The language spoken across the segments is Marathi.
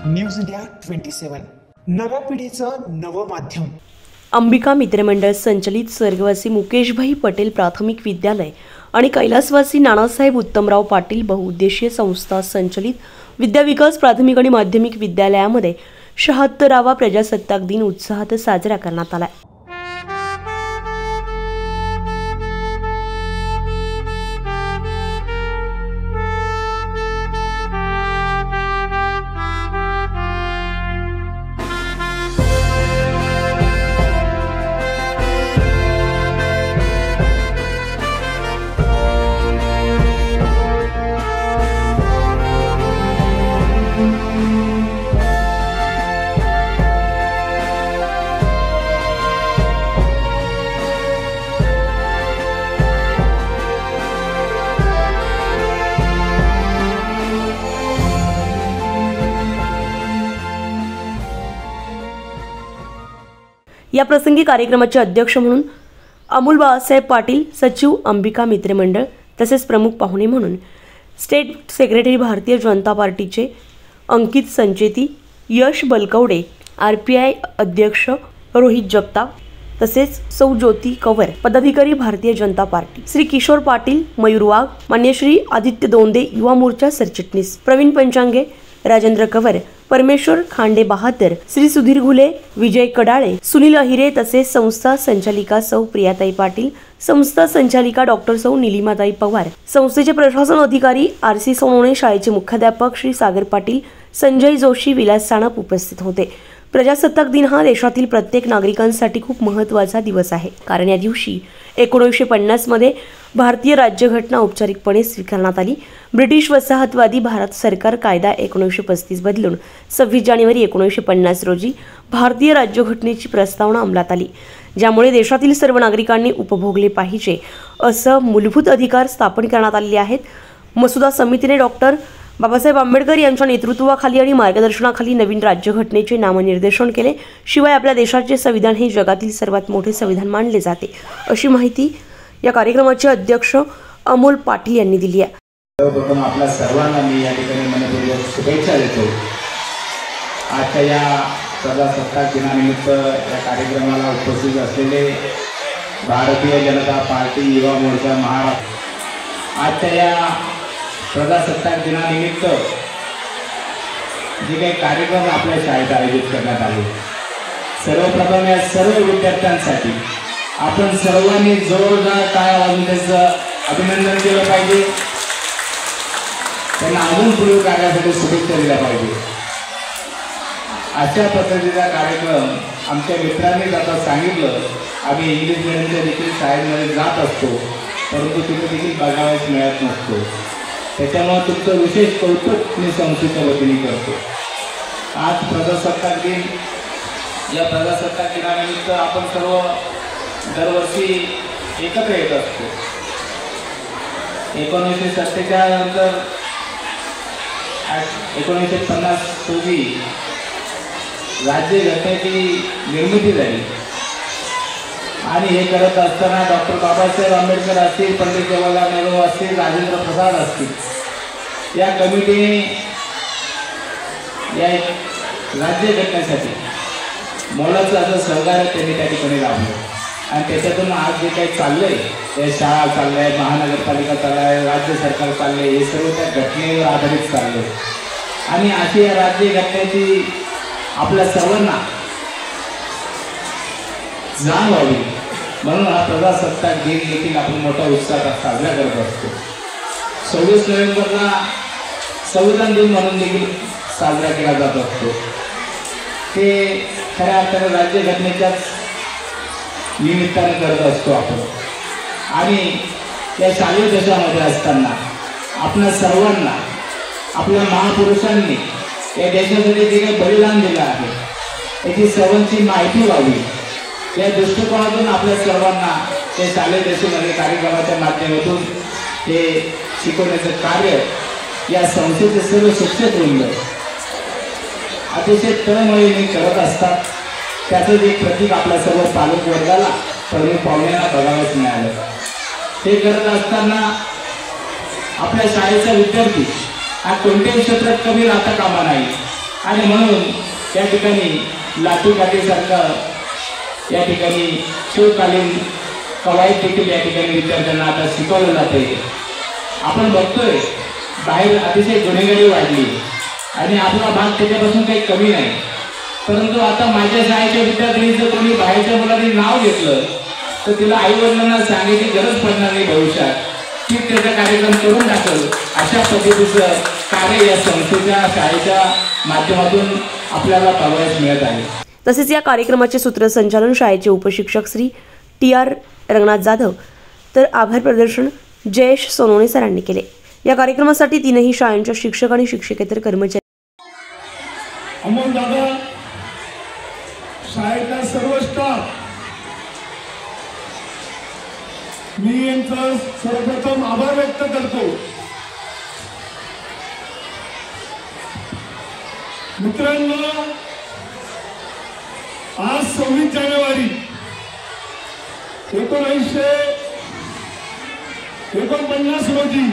न्यूज इंडिया 27 नव्या पिढीचं नवं माध्यम। अंबिका मित्रमंडळ संचलित स्वर्गवासी मुकेशभाई पटेल प्राथमिक विद्यालय आणि कैलासवासी नानासाहेब उत्तमराव पाटील बहुउद्देशीय संस्था संचलित विद्याविकास प्राथमिक आणि माध्यमिक विद्यालयामध्ये 76वा प्रजासत्ताक दिन उत्साहात साजरा करण्यात आला। या प्रसंगी कार्यक्रमाचे अध्यक्ष म्हणून अमोल बाळासाहेब पाटील, सचिव अंबिका मित्रमंडळ तसेच प्रमुख पाहुणे म्हणून स्टेट सेक्रेटरी भारतीय जनता पार्टीचे अंकित संचेती, यश बलकवडे, RPI अध्यक्ष रोहित जगताप तसेच सौ ज्योती कंवर, पदाधिकारी भारतीय जनता पार्टी, श्री किशोर पाटील, मयूर वाघ, मान्य श्री आदित्य दोंदे, युवा मोर्चा सरचिटणीस प्रवीण पंचांगे, राजेंद्र कंवर, परमेश्वर खांडे बहादर, श्री सुधीर घुले, विजय कडाळे, सुनील अहिरे तसेच संस्था संचालिका सौ प्रियाताई पाटील, संस्था संचालिका डॉक्टर सौ निलिमाताई पवार, संस्थेचे प्रशासन अधिकारी RC सोनवणे, शाळेचे मुख्याध्यापक श्री सागर पाटील, संजय जोशी, विलास सानप उपस्थित होते। प्रजासत्ताक दिन हा देशातील प्रत्येक नागरिकांसाठी खूप महत्त्वाचा दिवस आहे, कारण या दिवशी 1950 मध्ये भारतीय राज्यघटना औपचारिकपणे स्वीकारण्यात आली। ब्रिटिश वसाहतवादी भारत सरकार कायदा 1935 बदलून 26 जानेवारी 1950 रोजी भारतीय राज्यघटनेची प्रस्तावना अंमलात आली, ज्यामुळे देशातील सर्व नागरिकांनी उपभोगले पाहिजे असं मूलभूत अधिकार स्थापन करण्यात आलेले आहेत। मसुदा समितीने डॉक्टर बाबासाहेब आंबेडकर यांच्या नेतृत्वाखाली आणि मार्गदर्शनाखाली नवीन राज्यघटनेचे नामनिर्देशन केले। शिवाय आपल्या देशाचे संविधान हे जगातील सर्वात मोठे संविधान मानले जाते, अशी माहिती या कार्यक्रमाचे अध्यक्ष अमोल पाटील यांनी दिली आहे। सर्वप्रथम आपल्या सर्वांना मी या ठिकाणी मनपूर्वक शुभेच्छा देतो। आजच्या या प्रजासत्ताक दिनानिमित्त या कार्यक्रमाला उपस्थित असलेले भारतीय जनता पार्टी, युवा मोर्चा महाराष्ट्र, आजच्या या प्रजासत्ताक दिनानिमित्त जे काही कार्यक्रम आपल्या शाळेत आयोजित करण्यात आले, सर्वप्रथम या सर्व विद्यार्थ्यांसाठी आपण सर्वांनी जोरदार टाळ्या वाजवून त्यांचं अभिनंदन केलं पाहिजे, त्यांना अजून पुढील कार्यासाठी शुभेच्छा दिल्या पाहिजे। अशा पद्धतीचा कार्यक्रम आमच्या मित्रांनी आता सांगितलं, आम्ही इंग्लिश मीडियमच्या देखील शाळेमध्ये जात असतो, परंतु तिथे देखील बघावयास मिळत नसतो। त्याच्यामुळे तुमचं विशेष कौतुक मी संस्थेच्या वतीने करतो। आज प्रजासत्ताक दिन, या प्रजासत्ताक दिनानिमित्त आपण सर्व दरवर्षी एकत्र येत असतो। 1947 नंतर 1950 रोजी राज्यघटनेची निर्मिती झाली आणि हे करत असताना डॉक्टर बाबासाहेब आंबेडकर असतील, पंडित जवाहरलाल नेहरू असतील, राजेंद्र प्रसाद असतील, या कमिटीने या राज्यघटनेसाठी मोलाचं असं सहकार्य त्यांनी त्या ठिकाणी लाभलं आणि त्याच्यातून आज जे काही चाललंय, ते शाळा चाललंय, महानगरपालिका चाललंय, राज्य सरकार चाललंय, हे सर्व त्या घटनेवर आधारित चाललंय आणि अशी या राज्यघटनेची आपल्या सर्वांना जाण व्हावी म्हणून हा प्रजासत्ताक दिन देखील आपण मोठ्या उत्साहात साजरा करत असतो। 26 नोव्हेंबरला संविधान दिन म्हणून देखील साजरा केला जात असतो। ते खऱ्या अर्थाने राज्यघटनेच्याच निमित्ताने करत असतो आपण आणि या शालेय देशामध्ये असताना आपल्या सर्वांना आपल्या महापुरुषांनी या देशासाठी जे काही बलिदान दिलं आहे याची सर्वांची माहिती व्हावी, या दृष्टिकोनातून आपल्या सर्वांना ते शालेय देशामध्ये कार्यक्रमाच्या माध्यमातून हे शिकवण्याचं कार्य या संस्थेचे सर्व शिक्षक वृंद अतिशय तळमळीने करत असतात। त्याचं एक प्रतीक आपल्या सर्व पालक वर्गाला, प्रमुख पाहुण्यांना बघावयास मिळालं। हे करत असताना आपल्या शाळेचा विद्यार्थी हा कोणत्याही क्षेत्रात कमी राहता कामा नाही। आणि म्हणून या ठिकाणी लाठीकाठीसारखं या ठिकाणी शिवकालीन कवायत देखील या ठिकाणी विद्यार्थ्यांना आता शिकवलं जाते। आपण बघतोय बाहेर अतिशय गुन्हेगारी वाढली आणि आपला भाग त्याच्यापासून काही कमी नाही, परंतु आता माझ्या शाळेच्या विद्यार्थ्यांनी जर कोणी बाहेरच्या मुलांनी नाव घेतलं तर तिला आई वडिलांना सांगायची गरज पडणार नाही भविष्यात, ती त्याचा कार्यक्रम करून दाखल। अशा पद्धतीचं कार्य या संस्थेच्या शाळेच्या माध्यमातून आपल्याला पाहावयास मिळत आहे। तसेच या कार्यक्रमाचे सूत्रसंचालन शाळेचे उपशिक्षक श्री TR रंगनाथ जाधव तर आभार प्रदर्शन जयेश सोनवणे सरांनी केले। या कार्यक्रमासाठी तीनही शाळांच्या शिक्षक आणि शिक्षकेतर कर्मचारी अमोल दादा शाळेचा सर्व स्टाफ मी यांचा सर्वप्रथम आभार व्यक्त करतो। मित्रांनो, आज 26 जानेवारी 1949 रोजी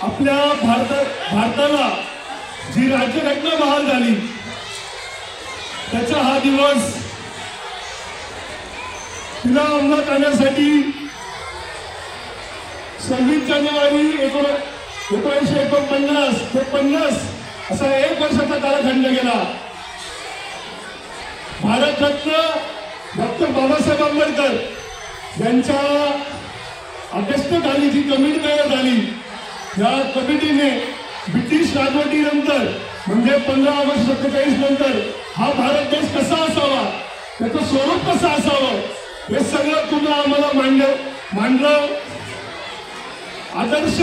आपल्या भारताला जी राज्यघटना बहाल झाली त्याचा हा दिवस तिला अंमलात आणण्यासाठी 26 जानेवारी 1949 ते 50 असा 1 वर्षाचा कालखंड गेला। भारतरत्न डॉक्टर बाबासाहेब आंबेडकर यांच्या अध्यक्षतेखाली जी कमिटी तयार झाली, या कमिटीने ब्रिटिश राजवटीनंतर म्हणजे 15 ऑगस्ट 47 नंतर हा भारत देश कसा असावा, त्याचं स्वरूप कसं असावं हे सगळं तुम्ही आम्हाला मांडलं। आदर्श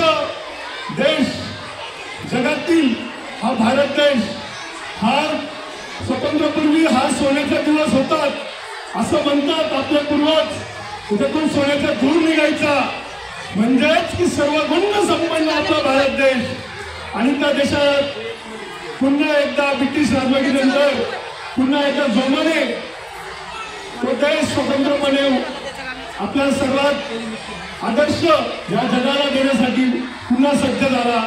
देश जगातील हा भारत देश, हा स्वातंत्र्यापूर्वी हा सोन्याचा दिवस होतात असं म्हणतात आपले पूर्वज। त्यातून सोन्याचा धूर निघायचा म्हणजेच की सर्व गुण संपन्न आपला भारत देश, आणि त्या देशात पुन्हा एकदा ब्रिटिश राजवटीनंतर पुन्हा एकदा जोमाने तो देश स्वतंत्रपणे आपल्या सर्वात आदर्श या जगाला देण्यासाठी पुन्हा सज्ज झाला।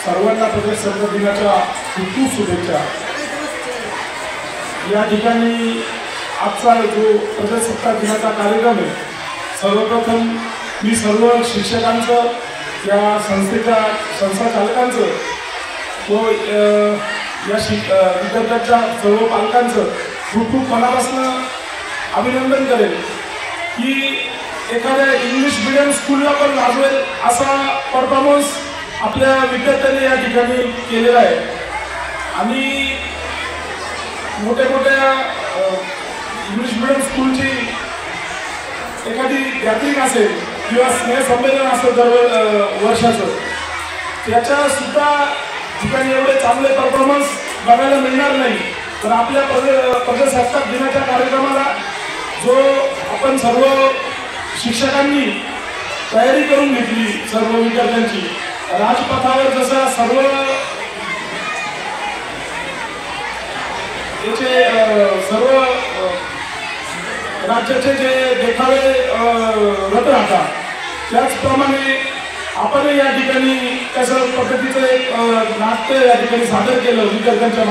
सर्वांना प्रजासत्ताक दिनाच्या खूप शुभेच्छा। या ठिकाणी आजचा जो प्रजासत्ताक दिनाचा कार्यक्रम आहे, सर्वप्रथम मी सर्व शिक्षकांचं, या संस्थेच्या संस्थाचालकांचं व या विद्यार्थ्यांच्या सर्व पालकांचं खूप मनापासून अभिनंदन करेल की एखाद्या इंग्लिश मीडियम स्कूलला पण लाजवेल असा परफॉर्मन्स आपल्या विद्यार्थ्यांनी या ठिकाणी केलेला आहे। आणि मोठ्या इंग्लिश मीडियम स्कूलची एखादी गॅदरिंग असेल किंवा स्नेहसंमेलन असेल दर वर्षाचं, त्याच्या सुद्धा ठिकाणी एवढे चांगले परफॉर्मन्स बघायला मिळणार नाही। तर आपल्या प्रजासत्ताक दिनाच्या कार्यक्रमाला जो आपण सर्व शिक्षकांनी तयारी करून घेतली, सर्व विद्यार्थ्यांची राजपथावर जसा सर्व याचे सर्व राज्याचे जे देखावे होत राहतात, त्याचप्रमाणे आपण या ठिकाणी कशा पद्धतीचं एक नाट्य या ठिकाणी सादर केलं विद्यार्थ्यांच्या